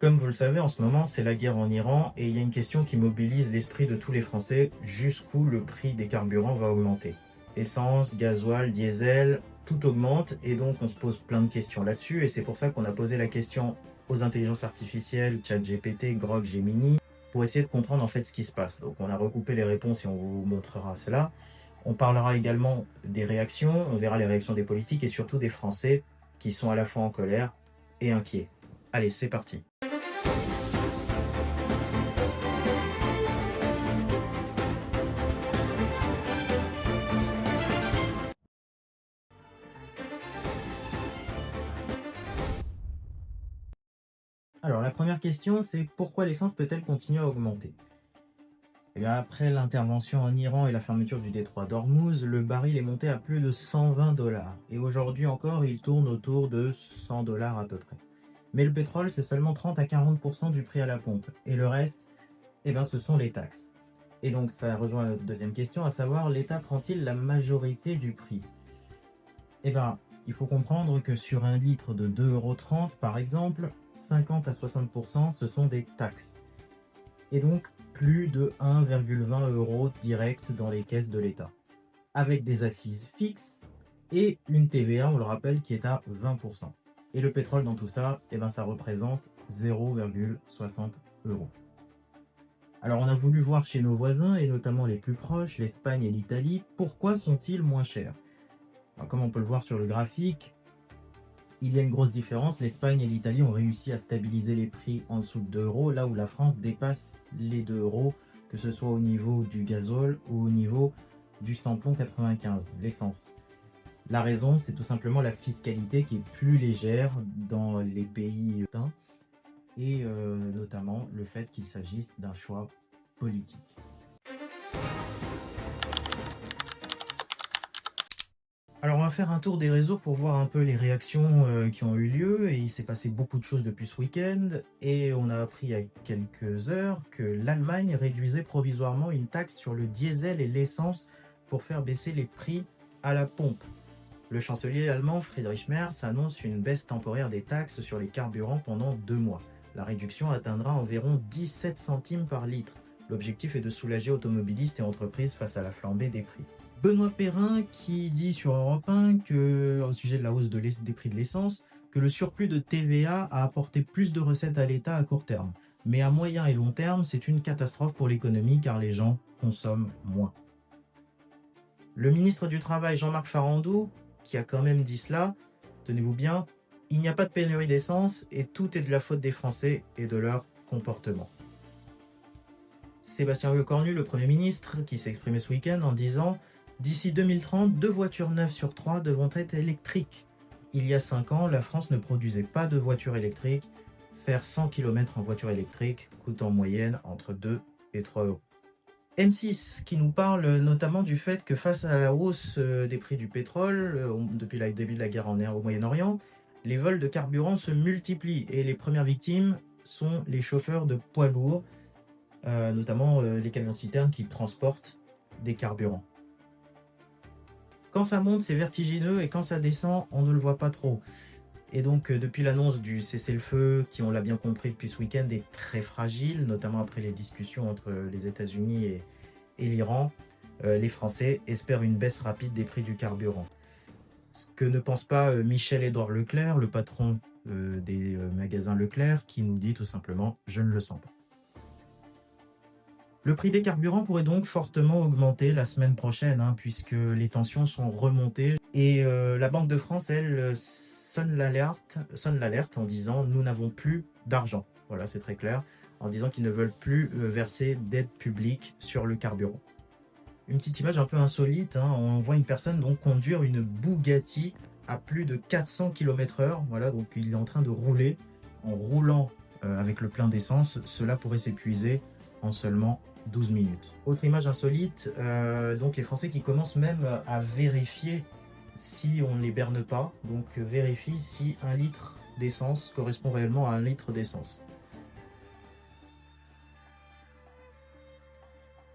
Comme vous le savez, en ce moment, c'est la guerre en Iran et il y a une question qui mobilise l'esprit de tous les Français. Jusqu'où le prix des carburants va augmenter? Essence, gasoil, diesel, tout augmente et donc on se pose plein de questions là-dessus et c'est pour ça qu'on a posé la question aux intelligences artificielles, ChatGPT, Grok, Gemini, pour essayer de comprendre en fait ce qui se passe. Donc on a recoupé les réponses et on vous montrera cela. On parlera également des réactions, on verra les réactions des politiques et surtout des Français qui sont à la fois en colère et inquiets. Allez, c'est parti. Alors, la première question, c'est pourquoi l'essence peut-elle continuer à augmenter? Eh bien, après l'intervention en Iran et la fermeture du détroit d'Ormuz, le baril est monté à plus de 120 dollars. Et aujourd'hui encore, il tourne autour de 100 dollars à peu près. Mais le pétrole, c'est seulement 30 à 40% du prix à la pompe. Et le reste, eh bien, ce sont les taxes. Et donc, ça rejoint notre deuxième question, à savoir, l'État prend-il la majorité du prix? Eh bien, il faut comprendre que sur un litre de 2,30 € par exemple, 50 à 60% ce sont des taxes. Et donc plus de 1,20 € direct dans les caisses de l'État. Avec des assises fixes et une TVA, on le rappelle, qui est à 20%. Et le pétrole dans tout ça, eh ben, ça représente 0,60 €. Alors on a voulu voir chez nos voisins, et notamment les plus proches, l'Espagne et l'Italie, pourquoi sont-ils moins chers? Alors, comme on peut le voir sur le graphique, il y a une grosse différence. L'Espagne et l'Italie ont réussi à stabiliser les prix en dessous de 2 euros, là où la France dépasse les 2 euros, que ce soit au niveau du gazole ou au niveau du samplon 95, l'essence. La raison, c'est tout simplement la fiscalité qui est plus légère dans les pays et notamment le fait qu'il s'agisse d'un choix politique. Alors on va faire un tour des réseaux pour voir un peu les réactions qui ont eu lieu, et il s'est passé beaucoup de choses depuis ce week-end et on a appris il y a quelques heures que l'Allemagne réduisait provisoirement une taxe sur le diesel et l'essence pour faire baisser les prix à la pompe. Le chancelier allemand Friedrich Merz annonce une baisse temporaire des taxes sur les carburants pendant 2 mois. La réduction atteindra environ 17 centimes par litre. L'objectif est de soulager automobilistes et entreprises face à la flambée des prix. Benoît Perrin qui dit sur Europe 1 que, au sujet de la hausse des prix de l'essence, que le surplus de TVA a apporté plus de recettes à l'État à court terme. Mais à moyen et long terme, c'est une catastrophe pour l'économie car les gens consomment moins. Le ministre du Travail Jean-Marc Farandou, qui a quand même dit cela, tenez-vous bien, il n'y a pas de pénurie d'essence et tout est de la faute des Français et de leur comportement. Sébastien Lecornu, le Premier ministre, qui s'est exprimé ce week-end en disant « D'ici 2030, 2 voitures neuves sur 3 devront être électriques. Il y a 5 ans, la France ne produisait pas de voitures électriques. Faire 100 km en voiture électrique coûte en moyenne entre 2 et 3 euros. » M6 qui nous parle notamment du fait que face à la hausse des prix du pétrole, depuis le début de la guerre au Moyen-Orient, les vols de carburant se multiplient et les premières victimes sont les chauffeurs de poids lourds, notamment les camions-citernes qui transportent des carburants. Quand ça monte, c'est vertigineux et quand ça descend, on ne le voit pas trop. Et donc, depuis l'annonce du cessez-le-feu, qui, on l'a bien compris depuis ce week-end, est très fragile, notamment après les discussions entre les États-Unis et l'Iran, les Français espèrent une baisse rapide des prix du carburant. Ce que ne pense pas Michel-Édouard Leclerc, le patron des magasins Leclerc, qui nous dit tout simplement « je ne le sens pas ». Le prix des carburants pourrait donc fortement augmenter la semaine prochaine, puisque les tensions sont remontées. Et la Banque de France, elle, sonne l'alerte en disant « nous n'avons plus d'argent ». Voilà, c'est très clair, en disant qu'ils ne veulent plus verser d'aide publique sur le carburant. Une petite image un peu insolite, on voit une personne donc conduire une Bugatti à plus de 400 km/h. Voilà, donc il est en train de rouler. En roulant avec le plein d'essence, cela pourrait s'épuiser en seulement 12 minutes. Autre image insolite, donc les Français qui commencent même à vérifier si on ne les berne pas, donc vérifie si 1 litre d'essence correspond réellement à 1 litre d'essence.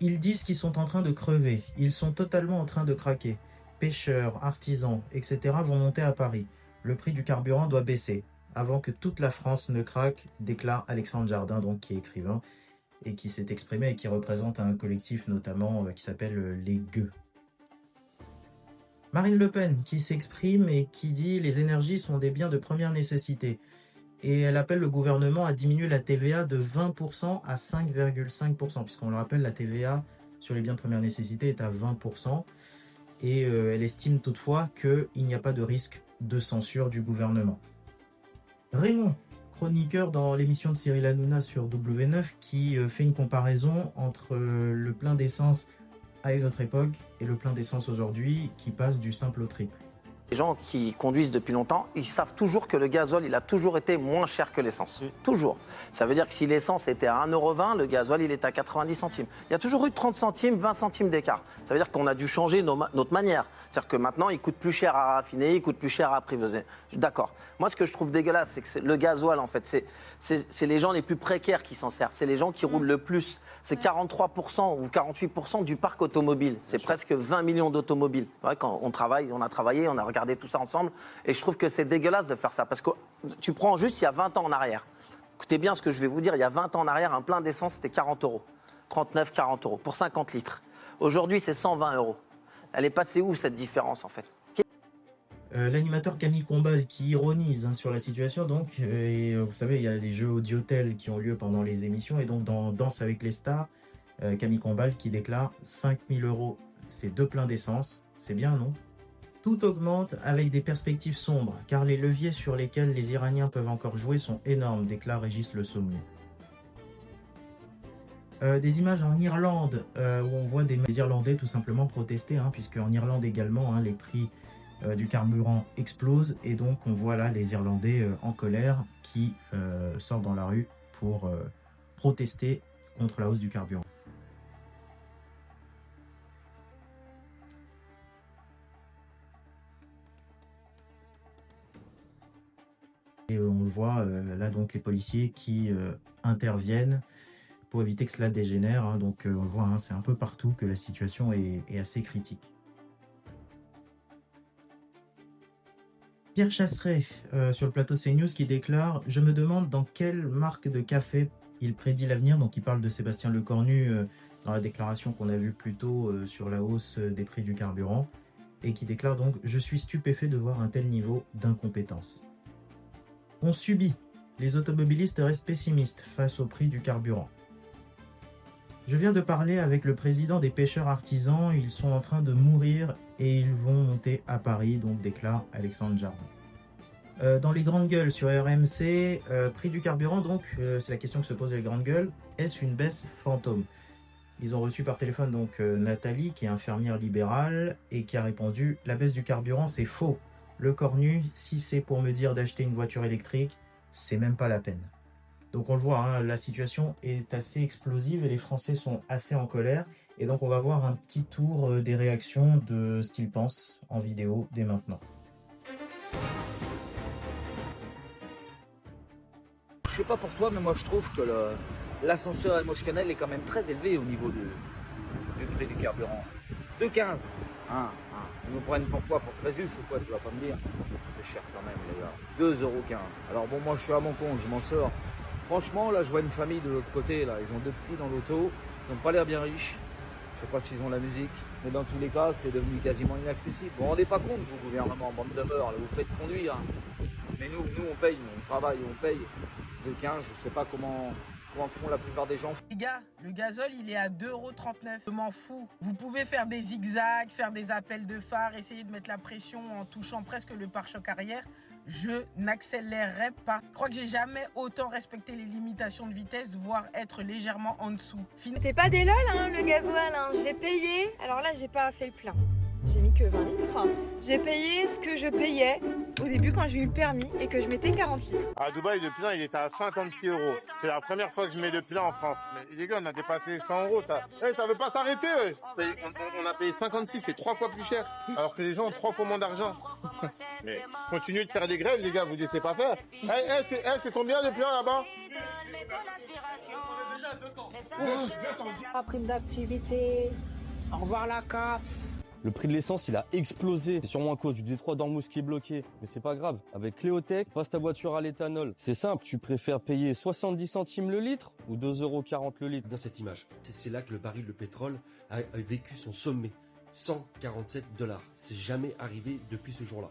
Ils disent qu'ils sont en train de crever, ils sont totalement en train de craquer. Pêcheurs, artisans, etc. vont monter à Paris. Le prix du carburant doit baisser. avant que toute la France ne craque, déclare Alexandre Jardin, donc qui est écrivain et qui s'est exprimé et qui représente un collectif notamment qui s'appelle les Gueux. Marine Le Pen qui s'exprime et qui dit « Les énergies sont des biens de première nécessité ». Et elle appelle le gouvernement à diminuer la TVA de 20% à 5,5%, puisqu'on le rappelle, la TVA sur les biens de première nécessité est à 20%. Et elle estime toutefois qu'il n'y a pas de risque de censure du gouvernement. Raymond, chroniqueur dans l'émission de Cyril Hanouna sur W9, qui fait une comparaison entre le plein d'essence à une autre époque et le plein d'essence aujourd'hui, qui passe du simple au triple. Les gens qui conduisent depuis longtemps, ils savent toujours que le gazole, il a toujours été moins cher que l'essence. Toujours. Ça veut dire que si l'essence était à 1,20 €, le gazole, il est à 90 centimes. Il y a toujours eu 30 centimes, 20 centimes d'écart. Ça veut dire qu'on a dû changer notre manière. C'est-à-dire que maintenant, il coûte plus cher à raffiner, il coûte plus cher à apprivoiser. D'accord. Moi, ce que je trouve dégueulasse, c'est que le gasoil, en fait, c'est les gens les plus précaires qui s'en servent. C'est les gens qui roulent le plus. C'est 43% ou 48% du parc automobile. C'est presque 20 millions d'automobiles. C'est vrai, quand on travaille, on a travaillé, on a regardé tout ça ensemble. Et je trouve que c'est dégueulasse de faire ça. Parce que tu prends juste il y a 20 ans en arrière. Écoutez bien ce que je vais vous dire. Il y a 20 ans en arrière, un plein d'essence, c'était 40 €. 39, 40 € pour 50 litres. Aujourd'hui, c'est 120 €. Elle est passée où, cette différence, en fait? L'animateur Camille Combal qui ironise sur la situation, donc, et vous savez, il y a des jeux audiotel qui ont lieu pendant les émissions, et donc dans Danse avec les stars, Camille Combal qui déclare 5 000 €, c'est 2 pleins d'essence, c'est bien, non? Tout augmente avec des perspectives sombres, car les leviers sur lesquels les Iraniens peuvent encore jouer sont énormes, déclare Régis Le Sommier. Des images en Irlande, où on voit des Irlandais tout simplement protester, puisque en Irlande également, les prix du carburant explosent, et donc on voit là les Irlandais en colère qui sortent dans la rue pour protester contre la hausse du carburant. Et on le voit là, donc les policiers qui interviennent pour éviter que cela dégénère, donc on le voit, c'est un peu partout que la situation est assez critique. Pierre Chasseret, sur le plateau CNews, qui déclare « Je me demande dans quelle marque de café il prédit l'avenir ». Donc il parle de Sébastien Lecornu dans la déclaration qu'on a vue plus tôt sur la hausse des prix du carburant, et qui déclare donc « Je suis stupéfait de voir un tel niveau d'incompétence ». On subit. Les automobilistes restent pessimistes face au prix du carburant. Je viens de parler avec le président des pêcheurs artisans, ils sont en train de mourir et ils vont monter à Paris, donc déclare Alexandre Jardin. Dans les grandes gueules sur RMC, prix du carburant, donc c'est la question que se posent les grandes gueules, est-ce une baisse fantôme? Ils ont reçu par téléphone donc Nathalie, qui est infirmière libérale, et qui a répondu « La baisse du carburant, c'est faux. Le cornu, si c'est pour me dire d'acheter une voiture électrique, c'est même pas la peine. » Donc on le voit, la situation est assez explosive et les Français sont assez en colère. Et donc on va voir un petit tour des réactions de ce qu'ils pensent en vidéo dès maintenant. Je sais pas pour toi, mais moi je trouve que l'ascenseur émotionnel est quand même très élevé au niveau du prix du carburant. 2,15. Ils nous prennent pour quoi? Pour Crésus ou quoi? Tu vas pas me dire. C'est cher quand même, les gars. 2,15 €. Alors bon, moi je suis à mon compte, je m'en sors. Franchement, là, je vois une famille de l'autre côté, là. Ils ont 2 petits dans l'auto. Ils n'ont pas l'air bien riches. Je sais pas s'ils ont la musique. Mais dans tous les cas, c'est devenu quasiment inaccessible. Vous vous rendez pas compte, vous, gouvernement, bande de meurs, là, vous faites conduire. Mais nous, on paye, on travaille, on paye. 2,15 €, je sais pas comment font la plupart des gens. Les gars, le gazole, il est à 2,39 €. Je m'en fous. Vous pouvez faire des zigzags, faire des appels de phare, essayer de mettre la pression en touchant presque le pare-choc arrière. Je n'accélérerai pas. Je crois que j'ai jamais autant respecté les limitations de vitesse, voire être légèrement en dessous. C'était pas des lol, le gasoil, je l'ai payé. Alors là, j'ai pas fait le plein. J'ai mis que 20 litres. J'ai payé ce que je payais au début quand j'ai eu le permis et que je mettais 40 litres. À Dubaï, le plein, il était à 56 €. C'est la première fois que je mets le plein en France. Mais les gars, on a dépassé 100 €, ça. Ça veut pas s'arrêter, on a payé 56, c'est 3 fois plus cher. Alors que les gens ont 3 fois moins d'argent. Mais continuez de faire des grèves, les gars, vous ne laissez pas faire. C'est combien le plein là-bas? La prime d'activité, au revoir la CAF. Le prix de l'essence, il a explosé. C'est sûrement à cause du détroit d'Ormuz qui est bloqué. Mais c'est pas grave. Avec Cléotech, passe ta voiture à l'éthanol. C'est simple. Tu préfères payer 70 centimes le litre ou 2,40 € le litre? Dans cette image, c'est là que le baril de pétrole a vécu son sommet. 147 $. C'est jamais arrivé depuis ce jour-là.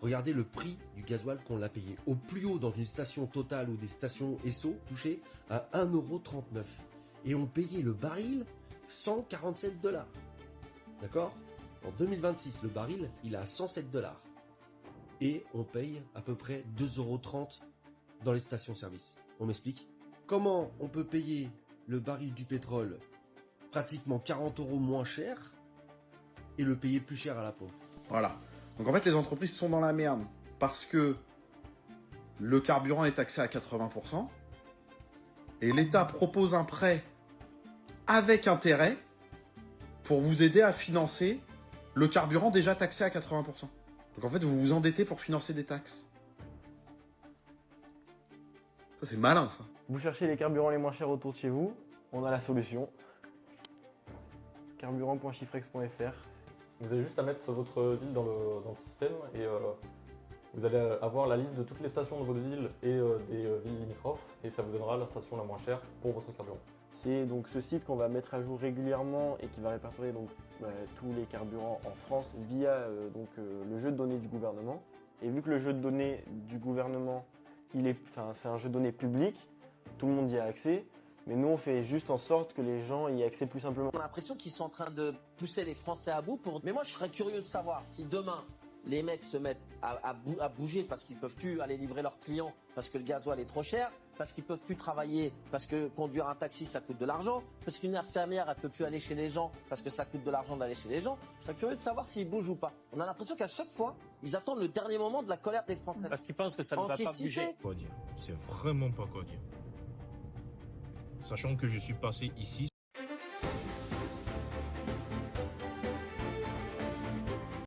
Regardez le prix du gasoil qu'on l'a payé. Au plus haut dans une station Total ou des stations Esso, touché à 1,39 €. Et on payait le baril 147 $. D'accord? En 2026, le baril, il est à 107 $. Et on paye à peu près 2,30 € dans les stations-service. On m'explique? Comment on peut payer le baril du pétrole pratiquement 40 € moins cher et le payer plus cher à la pompe? Voilà. Donc en fait, les entreprises sont dans la merde parce que le carburant est taxé à 80% et l'État propose un prêt avec intérêt pour vous aider à financer le carburant déjà taxé à 80%. Donc en fait, vous vous endettez pour financer des taxes. Ça, c'est malin, ça. Vous cherchez les carburants les moins chers autour de chez vous, on a la solution. Carburant.chiffrex.fr. Vous avez juste à mettre votre ville dans le système et vous allez avoir la liste de toutes les stations de votre ville et des villes limitrophes et ça vous donnera la station la moins chère pour votre carburant. C'est donc ce site qu'on va mettre à jour régulièrement et qui va répertorier donc, tous les carburants en France via le jeu de données du gouvernement. Et vu que le jeu de données du gouvernement, c'est un jeu de données public, tout le monde y a accès, mais nous on fait juste en sorte que les gens y aient accès plus simplement. On a l'impression qu'ils sont en train de pousser les Français à bout Mais moi je serais curieux de savoir si demain les mecs se mettent à bouger parce qu'ils peuvent plus aller livrer leurs clients parce que le gasoil est trop cher, parce qu'ils peuvent plus travailler, parce que conduire un taxi ça coûte de l'argent, parce qu'une infirmière elle peut plus aller chez les gens parce que ça coûte de l'argent d'aller chez les gens. Je serais curieux de savoir s'ils bougent ou pas. On a l'impression qu'à chaque fois ils attendent le dernier moment de la colère des Français. Parce qu'ils pensent que ça ne va pas bouger. Quoi dire? C'est vraiment pas quoi dire. Sachant que je suis passé ici